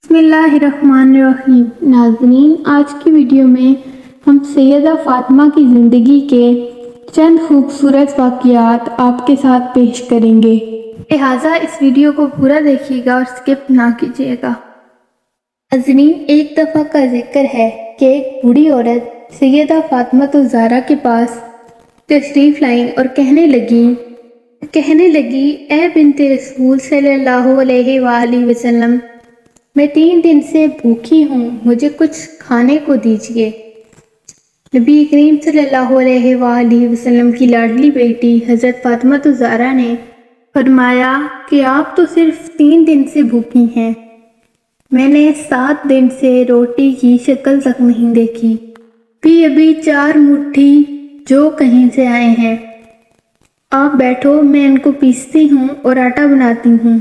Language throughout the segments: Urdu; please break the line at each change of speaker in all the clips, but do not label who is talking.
بسم اللہ الرحمن الرحیم۔ ناظرین، آج کی ویڈیو میں ہم سیدہ فاطمہ کی زندگی کے چند خوبصورت واقعات آپ کے ساتھ پیش کریں گے، لہٰذا اس ویڈیو کو پورا دیکھیے گا اور سکپ نہ کیجیے گا۔ ناظرین، ایک دفعہ کا ذکر ہے کہ ایک بوڑھی عورت سیدہ فاطمہ الزہرا کے پاس تشریف لائیں اور کہنے لگی اے بنت رسول صلی اللہ علیہ وآلہ وسلم، میں 3 دن سے بھوکی ہوں، مجھے کچھ کھانے کو دیجیے۔ نبی کریم صلی اللہ علیہ وآلہ وسلم کی لاڈلی بیٹی حضرت فاطمہ الزہرا نے فرمایا کہ آپ تو صرف 3 دن سے بھوکی ہیں، میں نے 7 دن سے روٹی کی شکل تک نہیں دیکھی، ابھی 4 مٹھی جو کہیں سے آئے ہیں، آپ بیٹھو، میں ان کو پیستی ہوں اور آٹا بناتی ہوں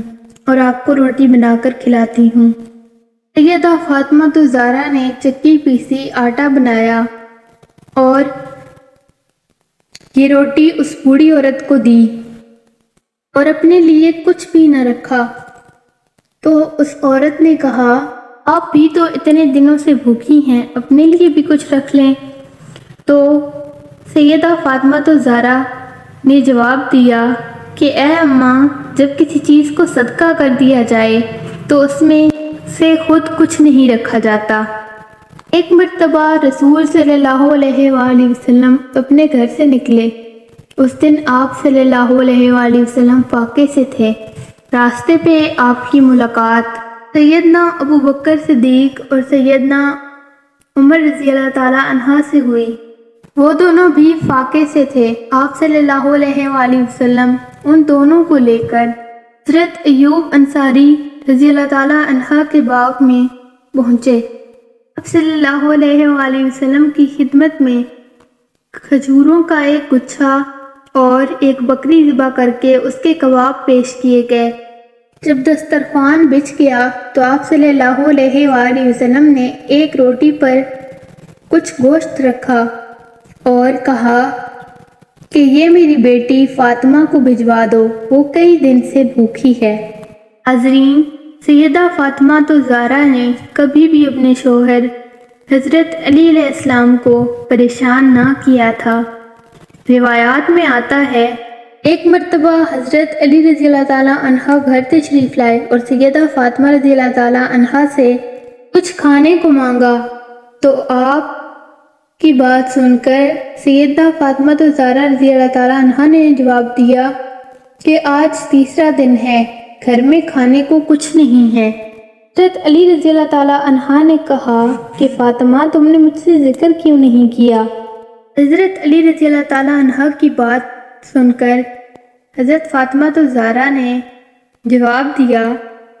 اور آپ کو روٹی بنا کر کھلاتی ہوں۔ سیدہ فاطمہ الزہرا نے چکی پیسی، آٹا بنایا اور یہ روٹی اس بوڑھی عورت کو دی اور اپنے لیے کچھ بھی نہ رکھا۔ تو اس عورت نے کہا آپ بھی تو اتنے دنوں سے بھوکی ہیں، اپنے لیے بھی کچھ رکھ لیں۔ تو سیدہ فاطمہ الزہرا نے جواب دیا کہ اے اماں، جب کسی چیز کو صدقہ کر دیا جائے تو اس میں سے خود کچھ نہیں رکھا جاتا۔ ایک مرتبہ رسول صلی اللہ علیہ وآلہ وسلم اپنے گھر سے نکلے۔ اس دن آپ صلی اللہ علیہ وآلہ وسلم فاقے سے تھے۔ راستے پہ آپ کی ملاقات سیدنا ابو بکر صدیق اور سیدنا عمر رضی اللہ تعالیٰ عنہ سے ہوئی۔ وہ دونوں بھی فاقے سے تھے۔ آپ صلی اللہ علیہ وآلہ وسلم ان دونوں کو لے کر حضرت ایوب انصاری رضی اللہ تعالیٰ عنہ کے باغ میں پہنچے۔ آپ صلی اللہ علیہ وآلہ وسلم کی خدمت میں کھجوروں کا ایک گچھا اور ایک بکری ذبح کر کے اس کے کباب پیش کیے گئے۔ جب دسترخوان بچھ گیا تو آپ صلی اللہ علیہ وآلہ وسلم نے ایک روٹی پر کچھ گوشت رکھا اور کہا کہ یہ میری بیٹی فاطمہ کو بھجوا دو، وہ کئی دن سے بھوکی ہے۔ ناظرین، سیدہ فاطمہ الزہرا نے کبھی بھی اپنے شوہر حضرت علی علیہ السلام کو پریشان نہ کیا تھا۔ روایات میں آتا ہے ایک مرتبہ حضرت علی رضی اللہ تعالیٰ عنہ گھر تشریف لائے اور سیدہ فاطمہ رضی اللہ تعالیٰ عنہ سے کچھ کھانے کو مانگا، تو آپ کی بات سن کر سیدہ فاطمہ الزہرا رضی اللہ تعالیٰ عنہ نے جواب دیا کہ آج تیسرا دن ہے، گھر میں کھانے کو کچھ نہیں ہے۔ حضرت علی رضی اللہ تعالیٰ عنہ نے کہا کہ فاطمہ، تم نے مجھ سے ذکر کیوں نہیں کیا؟ حضرت علی رضی اللہ تعالیٰ عنہ کی بات سن کر حضرت فاطمہ الزہرا نے جواب دیا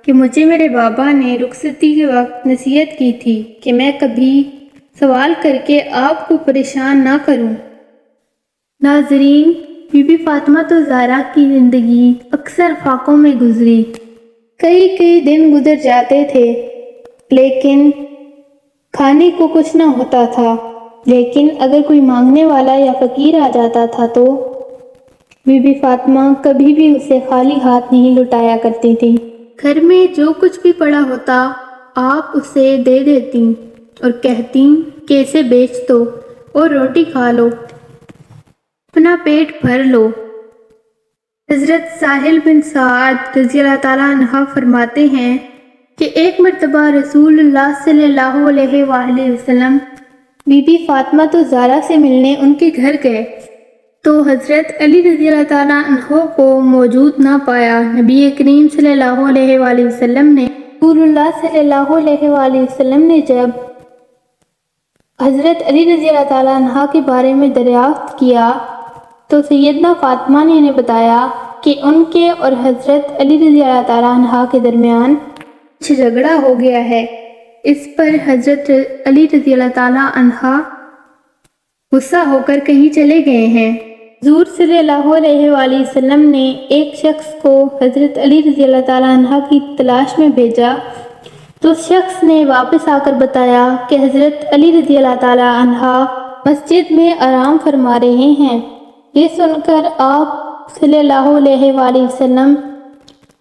کہ مجھے میرے بابا نے رخصتی کے وقت نصیحت کی تھی کہ میں کبھی سوال کر کے آپ کو پریشان نہ کروں۔ ناظرین، بی بی فاطمہ الزہرا کی زندگی اکثر فاقوں میں گزری۔ کئی دن گزر جاتے تھے لیکن کھانے کو کچھ نہ ہوتا تھا، لیکن اگر کوئی مانگنے والا یا فقیر آ جاتا تھا تو بی بی فاطمہ کبھی بھی اسے خالی ہاتھ نہیں لوٹایا کرتی تھی۔ گھر میں جو کچھ بھی پڑا ہوتا آپ اسے دے دیتی اور کہتی کہ اسے بیچ دو اور روٹی کھا لو، اپنا پیٹ بھر لو۔ حضرت سہل بن سعد رضی اللہ تعالیٰ عنہ فرماتے ہیں کہ ایک مرتبہ رسول اللہ صلی اللہ علیہ وآلہ وسلم بی بی فاطمہ الزہرا سے ملنے ان کے گھر گئے تو حضرت علی رضی اللہ تعالیٰ عنہ کو موجود نہ پایا۔ نبی کریم صلی اللہ علیہ وآلہ وسلم نے رسول اللہ صلی اللہ علیہ وآلہ وسلم نے جب حضرت علی رضی اللہ تعالیٰ عنہ کے بارے میں دریافت کیا تو سیدنا فاطمہ نے انہیں بتایا کہ ان کے اور حضرت علی رضی اللہ تعالیٰ عنہ کے درمیان کچھ جھگڑا ہو گیا ہے۔ اس پر حضرت علی رضی اللہ تعالیٰ عنہ غصہ ہو کر کہیں چلے گئے ہیں۔ حضور صلی اللہ علیہ وآلہ وسلم نے ایک شخص کو حضرت علی رضی اللہ تعالیٰ عنہ کی تلاش میں بھیجا تو اس شخص نے واپس آ کر بتایا کہ حضرت علی رضی اللہ تعالیٰ عنہ مسجد میں آرام فرما رہے ہیں۔ یہ سن کر آپ صلی اللہ علیہ وآلہ وسلم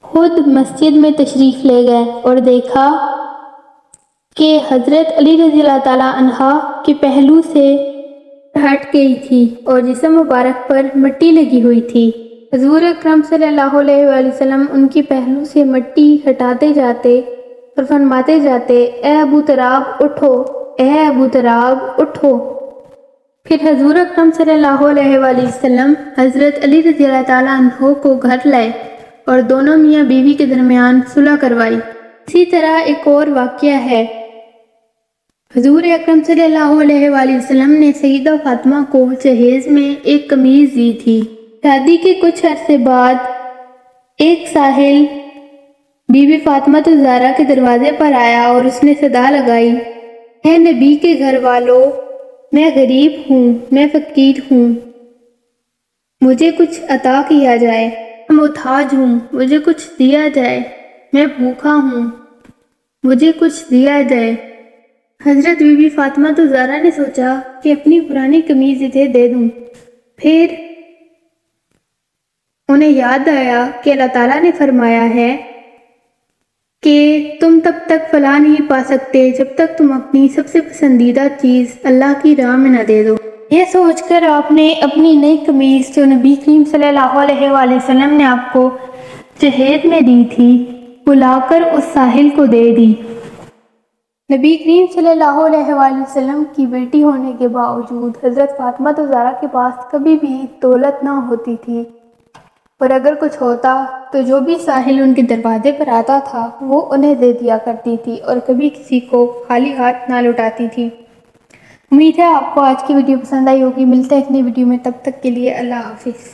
خود مسجد میں تشریف لے گئے اور دیکھا کہ حضرت علی رضی اللہ تعالیٰ عنہ کے پہلو سے ہٹ گئی تھی اور جسم مبارک پر مٹی لگی ہوئی تھی۔ حضور اکرم صلی اللہ علیہ وآلہ وسلم ان کی پہلو سے مٹی ہٹاتے جاتے اور فرماتے جاتے، اے ابو تراب اٹھو، اے ابو تراب اٹھو۔ پھر حضور اکرم صلی اللہ علیہ وآلہ وسلم حضرت علی رضی اللہ تعالیٰ عنہ کو گھر لائے اور دونوں میاں بیوی کے درمیان صلح کروائی۔ اسی طرح ایک اور واقعہ ہے، حضور اکرم صلی اللہ علیہ وآلہ وسلم نے سیدہ فاطمہ کو جہیز میں ایک قمیض دی تھی۔ شادی کے کچھ عرصے بعد ایک ساحل بی بی فاطمہ الزہرا کے دروازے پر آیا اور اس نے صدا لگائی، اے نبی کے گھر والوں، میں غریب ہوں، میں فقیر ہوں، مجھے کچھ عطا کیا جائے، میں محتاج ہوں، مجھے کچھ دیا جائے، میں بھوکا ہوں، مجھے کچھ دیا جائے۔ حضرت بی بی فاطمہ الزہرا نے سوچا کہ اپنی پرانی قمیض اسے دے دوں۔ پھر انہیں یاد آیا کہ اللہ تعالیٰ نے فرمایا ہے کہ تم تب تک فلاح نہیں پا سکتے جب تک تم اپنی سب سے پسندیدہ چیز اللہ کی راہ میں نہ دے دو۔ یہ سوچ کر آپ نے اپنی نئی قمیض جو نبی کریم صلی اللہ علیہ وآلہ وسلم نے آپ کو جہیز میں دی تھی، بلا کر اس ساحل کو دے دی۔ نبی کریم صلی اللہ علیہ وآلہ وسلم کی بیٹی ہونے کے باوجود حضرت فاطمہ الزہرا کے پاس کبھی بھی دولت نہ ہوتی تھی، اور اگر کچھ ہوتا تو جو بھی ساحل ان کے دروازے پر آتا تھا وہ انہیں دے دیا کرتی تھی اور کبھی کسی کو خالی ہاتھ نہ لوٹاتی تھی۔ امید ہے آپ کو آج کی ویڈیو پسند آئی ہوگی۔ ملتے ہیں ایک نئی ویڈیو میں، تب تک کے لیے اللہ حافظ۔